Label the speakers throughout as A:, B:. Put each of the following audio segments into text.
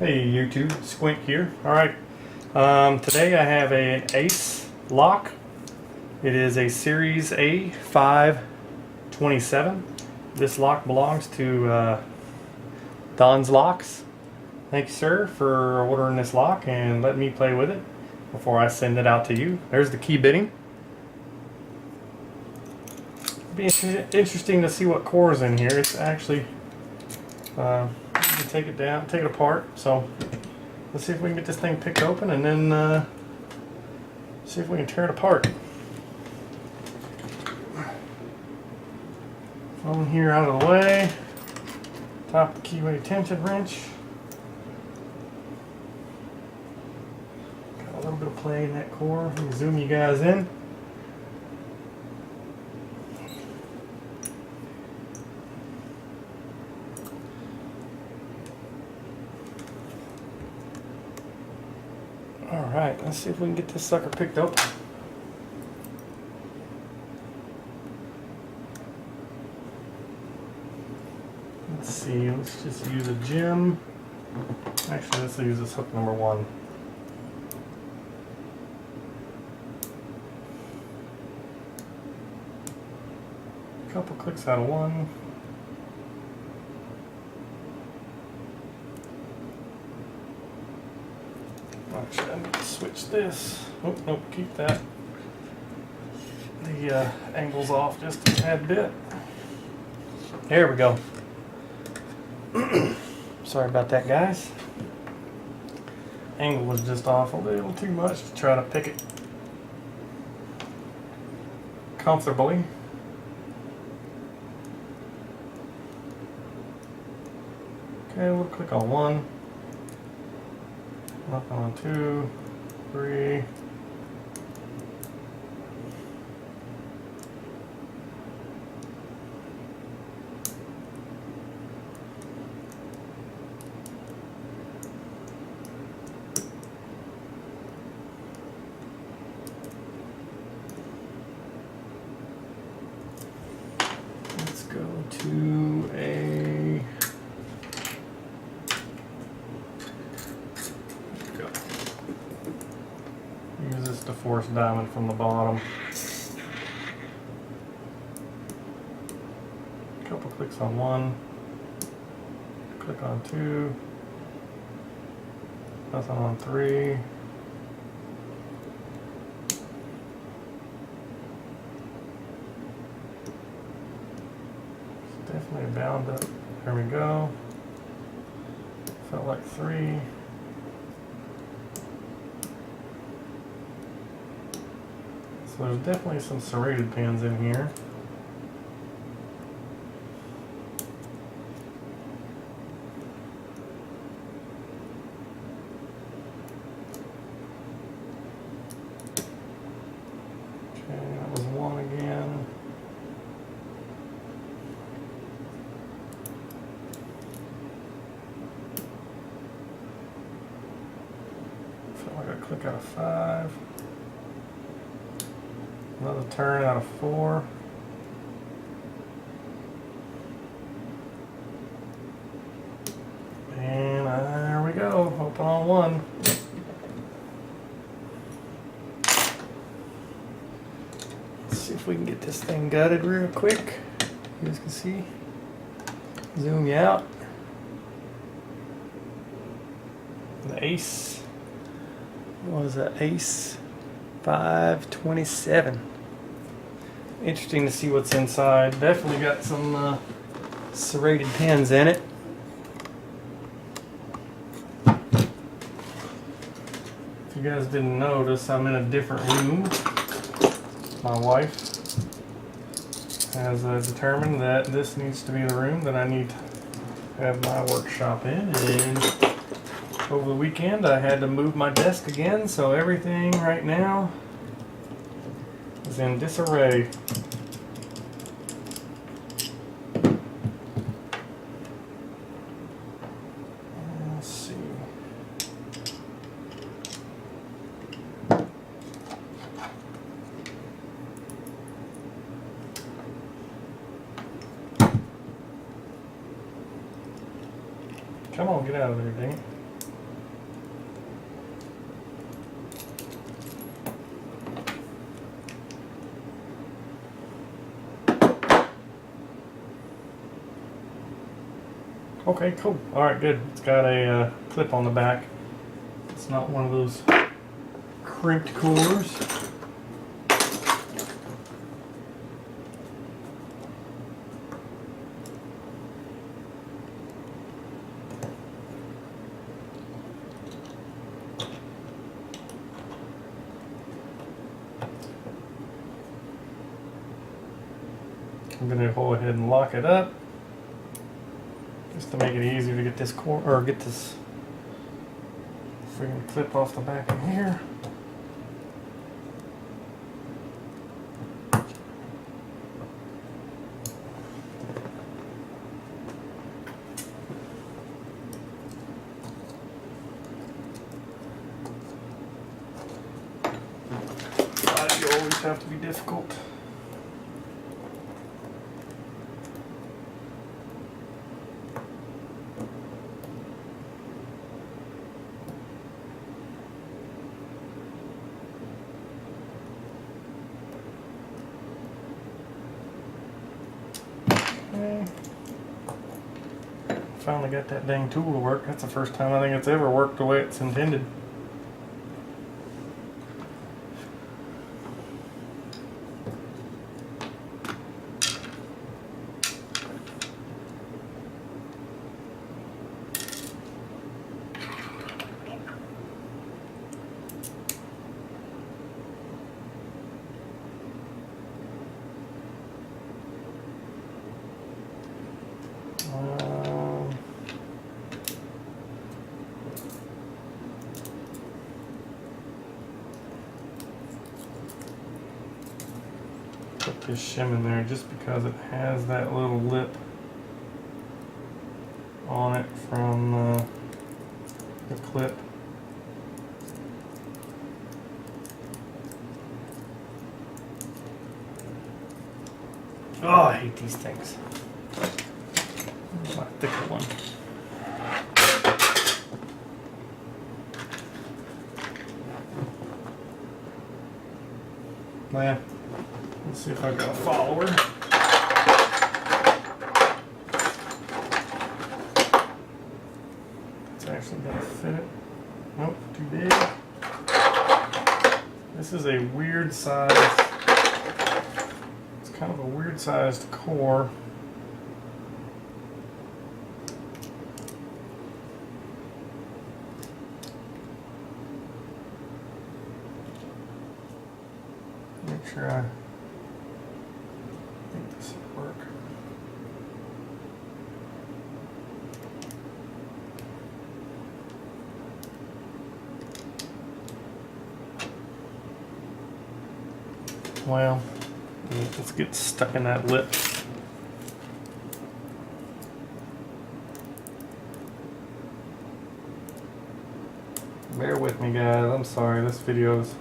A: Hey YouTube, Squint here. Alright, today I have an Ace lock. It is a series A527. This lock belongs to Don's Locks. Thank you, sir, for ordering this lock and letting me play with it before I send it out to you. There's the key bitting. It'll be interesting to see what core is in here. It's actually you can take it down, take it apart. So let's see if we can get this thing picked open and then see if we can tear it apart. Phone here out of the way. Top of the keyway tension wrench. Got a little bit of play in that core. Let me zoom you guys in. Alright, let's see if we can get this sucker picked open. Let's see, let's just use a gem. Actually, let's use this hook number 1. A couple clicks out of 1. Actually, I need to switch this. Oh, nope, keep that. The angle's off just a tad bit. There we go. Sorry about that, guys. Angle was just off a little too much to try to pick it comfortably. Okay, we'll click on 1. Up on 2, 3. Let's go to a use this to force diamond from the bottom. Couple clicks on 1. Click on 2. Nothing on 3. It's definitely bound up. There we go. Felt like 3. So there's definitely some serrated pins in here. Okay, that was 1 again. Felt like I click out of 5. Another turn out of 4. And there we go. Open on 1. Let's see if we can get this thing gutted real quick. You guys can see. Zoom you out. The Ace. What was that? Ace 527. Interesting to see what's inside. Definitely got some serrated pins in it. If you guys didn't notice, I'm in a different room. My wife has determined that this needs to be the room that I need to have my workshop in, and over the weekend I had to move my desk again, so everything right now is in disarray. Let's see. Come on, get out of there, dang it. Okay, cool. Alright, good. It's got a clip on the back. It's not one of those crimped cores. I'm going to go ahead and lock it up just to make it easier to get this core, or get this freaking clip off the back in here. You always have to be difficult. Okay. Finally got that dang tool to work. That's the first time I think it's ever worked the way it's intended. Put this shim in there just because it has that little lip on it from the clip. Oh, I hate these things. My thicker one. Yeah. Let's see if I've got a follower. It's actually gonna fit it. Nope, too big. This is a weird size. It's kind of a weird sized core. Make sure I think this will work. Well, let's get stuck in that lip. Bear with me, guys. I'm sorry, this video's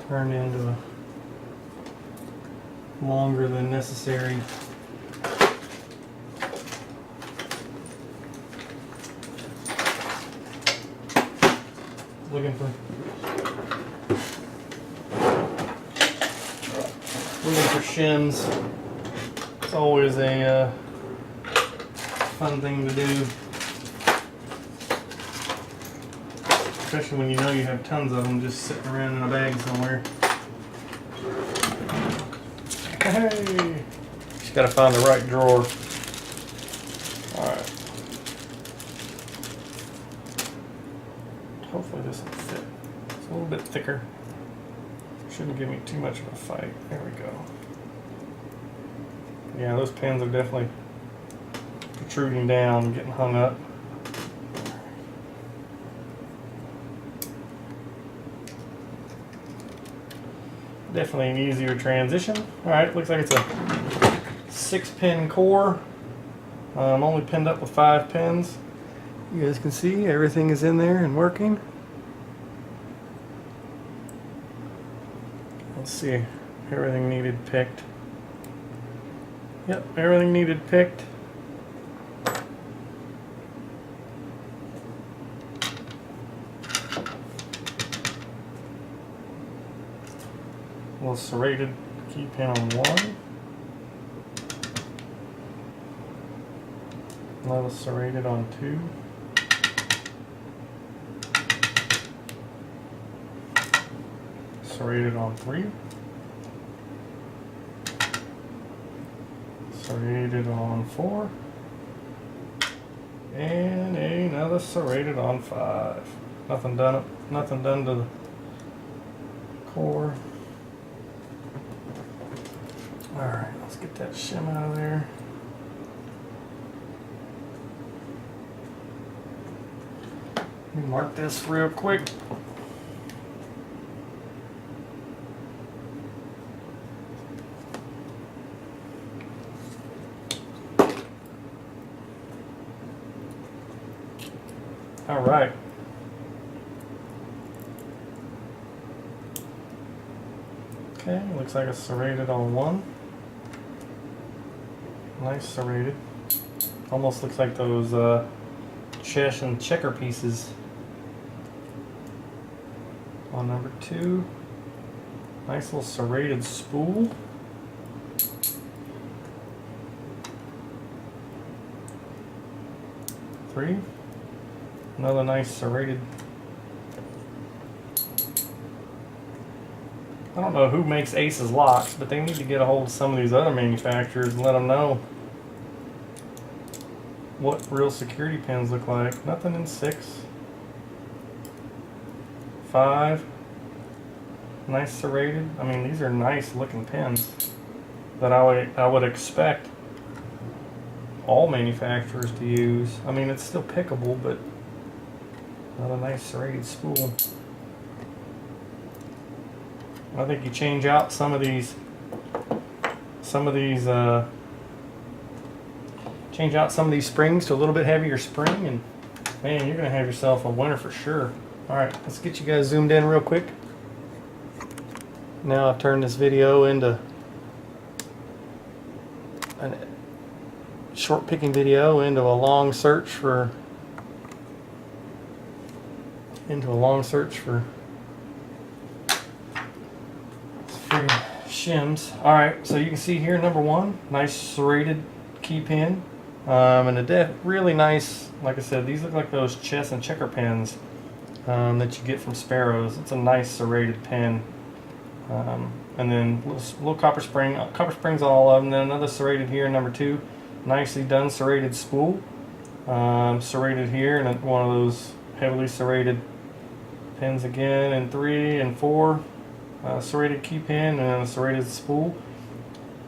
A: turned into longer than necessary. Looking for shims. It's always a fun thing to do, especially when you know you have tons of them just sitting around in a bag somewhere. Hey, just gotta find the right drawer. All right. Hopefully this will fit. It's a little bit thicker. Shouldn't give me too much of a fight. There we go. Yeah, those pins are definitely protruding down, getting hung up. Definitely an easier transition. Alright, looks like it's a 6-pin core. I'm only pinned up with 5 pins. You guys can see everything is in there and working. Let's see, everything needed picked. Yep, everything needed picked. A little serrated key pin on one. Another serrated on 2. Serrated on 3. Serrated on 4. And another serrated on 5. Nothing done to the core. Alright, let's get that shim out of there. Let me mark this real quick. All right. Okay, looks like it's serrated on 1. Nice serrated. Almost looks like those chess and checker pieces. On number 2. Nice little serrated spool. Three. Another nice serrated. I don't know who makes Ace's locks, but they need to get a hold of some of these other manufacturers and let them know what real security pins look like. Nothing in 6. 5. Nice serrated. I mean, these are nice looking pins that I would expect all manufacturers to use. I mean, it's still pickable, but another nice serrated spool. I think you change out some of these springs to a little bit heavier spring, and man, you're gonna have yourself a winner for sure. All right, let's get you guys zoomed in real quick. Now I've turned this video into a short picking video into a long search for shims. Alright, so you can see here, number 1, nice serrated key pin. And a really nice, like I said, these look like those chess and checker pins that you get from Sparrows. It's a nice serrated pin. And then little copper springs on all of them. Then another serrated here, number 2. Nicely done serrated spool. Serrated here, and one of those heavily serrated pins again in 3 and 4. Serrated key pin and then a serrated spool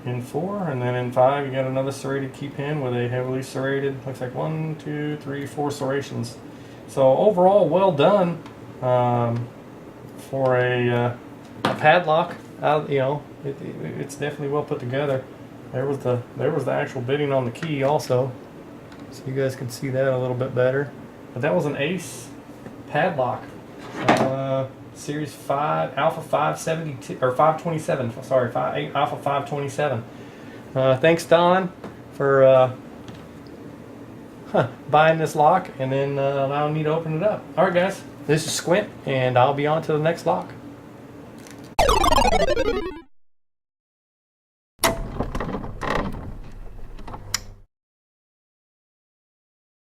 A: in 4, and then in 5 you got another serrated key pin with a heavily serrated, looks like 1, 2, 3, 4 serrations. So overall, well done for a padlock. You know, it's definitely well put together. There was the actual bitting on the key also, so you guys can see that a little bit better. But that was an Ace padlock. Series 5 Alpha 572 or 527. Sorry, Alpha 527. Thanks, Don, for buying this lock and then allowing me to open it up. All right, guys, this is Squint, and I'll be on to the next lock.